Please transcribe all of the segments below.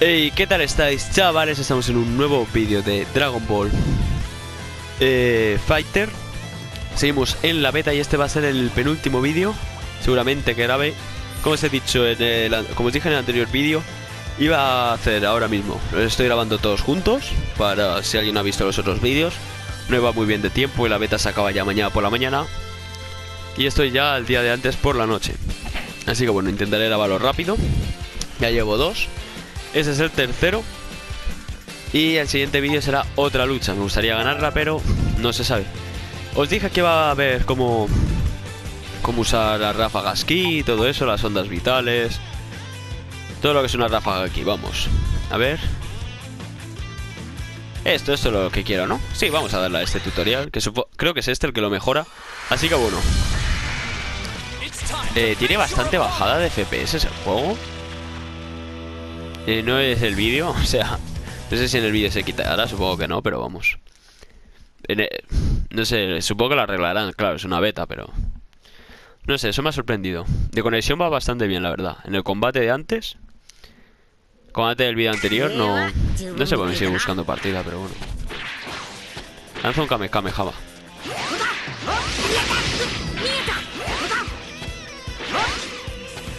Hey, ¿qué tal estáis, chavales? Estamos en un nuevo vídeo de Dragon Ball Fighter. Seguimos en la beta y este va a ser el penúltimo vídeo, seguramente, que grabe. Como os he dicho como os dije en el anterior vídeo, iba a hacer ahora mismo. Los estoy grabando todos juntos, para si alguien no ha visto los otros vídeos. No iba muy bien de tiempo y la beta se acaba ya mañana por la mañana. Y estoy ya el día de antes por la noche. Así que bueno, intentaré grabarlo rápido. Ya llevo dos. Ese es el tercero. Y el siguiente vídeo será otra lucha. Me gustaría ganarla, pero no se sabe. Os dije que iba a ver cómo usar las ráfagas ki y todo eso, las ondas vitales. Todo lo que es una ráfaga aquí, vamos. A ver. Esto es lo que quiero, ¿no? Sí, vamos a darle a este tutorial, que creo que es este el que lo mejora. Así que bueno. Tiene bastante bajada de FPS el juego. No es el vídeo, o sea, no sé si en el vídeo se quitará, supongo que no, pero vamos. No sé, supongo que lo arreglarán, claro, es una beta, pero no sé, eso me ha sorprendido. De conexión va bastante bien, la verdad. En el combate de antes, combate del vídeo anterior, no sé por qué me sigue buscando partida, pero bueno. Lanza un Kamehameha.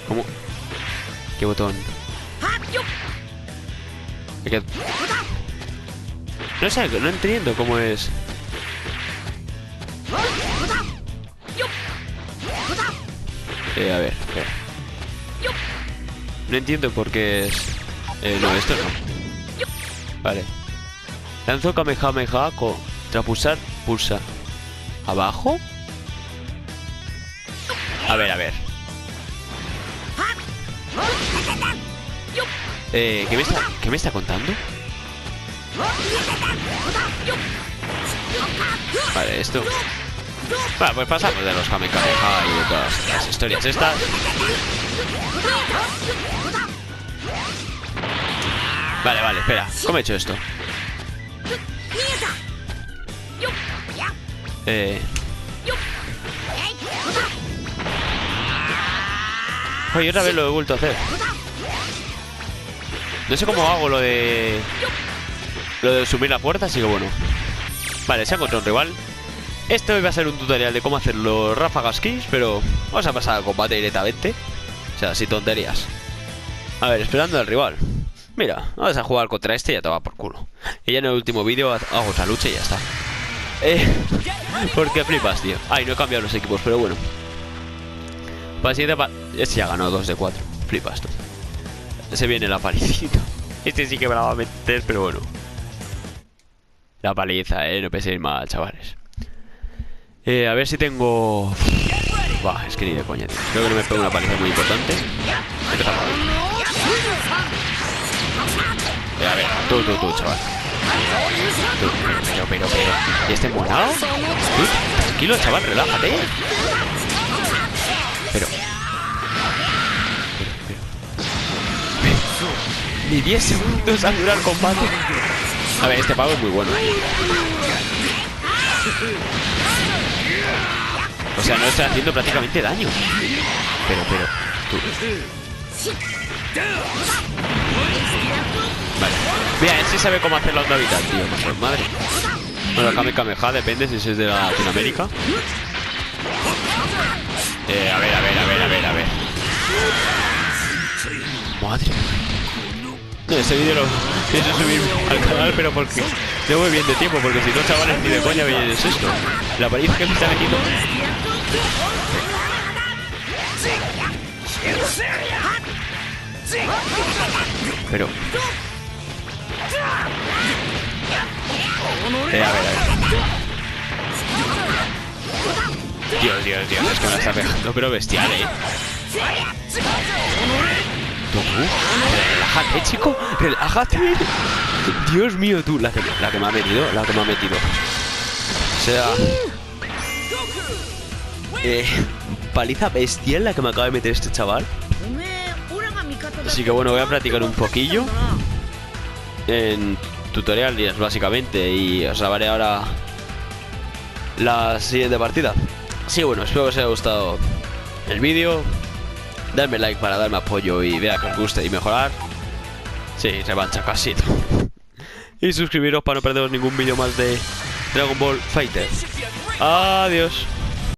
¿Cómo? ¿Qué botón? No sé, no entiendo cómo es. A ver, espera. No entiendo por qué es. No, esto no. Vale. Lanzo Kamehameha contra pulsa. ¿Abajo? A ver. ¿Qué me está contando? Vale, esto. Vale, pues pasamos de los Kamehameha y de todas las historias estas. Vale, espera. ¿Cómo he hecho esto? Oye, otra vez lo he vuelto a hacer. No sé cómo hago lo de subir la puerta, así que bueno. Vale, se ha encontrado un rival. Esto iba a ser un tutorial de cómo hacer los ráfagas keys, pero vamos a pasar al combate directamente. O sea, sin tonterías. A ver, esperando al rival. Mira, vamos a jugar contra este y ya te va por culo. Y ya en el último vídeo hago otra lucha y ya está. Porque flipas, tío. Ay, no he cambiado los equipos, pero bueno. Para el siguiente este ya ganó 2 de 4. Flipas tú. Se viene la palicita. Este sí que me la va a meter, pero bueno. La paliza, no penséis mal, chavales. A ver si tengo... Bah, es que ni de coña, tío. Creo que no me pego una paliza muy importante. Empezamos a ver. A ver, tú, chaval. Pero. ¿Y este monado? Tranquilo, chaval, relájate. Pero. Ni 10 segundos a durar el combate. A ver, este pavo es muy bueno. O sea, no estoy haciendo prácticamente daño. Pero, tú. Vale. Mira, él sí sabe cómo hacer la onda vital, tío. Pues madre. Bueno, Kamehameha, depende si es de Latinoamérica. A ver. Madre. Este vídeo lo pienso subir al canal, pero porque no voy bien de tiempo, porque si no, chavales, ni de coña veis esto. La paliza que me está metiendo. Pero... a ver. Dios, es que me la está pegando, pero bestial, Relájate, chico, relájate. Dios mío, tú, la que me ha metido. O sea, paliza bestial la que me acaba de meter este chaval. Así que bueno, voy a practicar un poquillo en tutoriales básicamente y os grabaré ahora la siguiente partida. Así que bueno, espero que os haya gustado el vídeo. Dadme like para darme apoyo y vea que os guste y mejorar. Sí, revancha casi. Y suscribiros para no perderos ningún vídeo más de Dragon Ball Fighter. Adiós.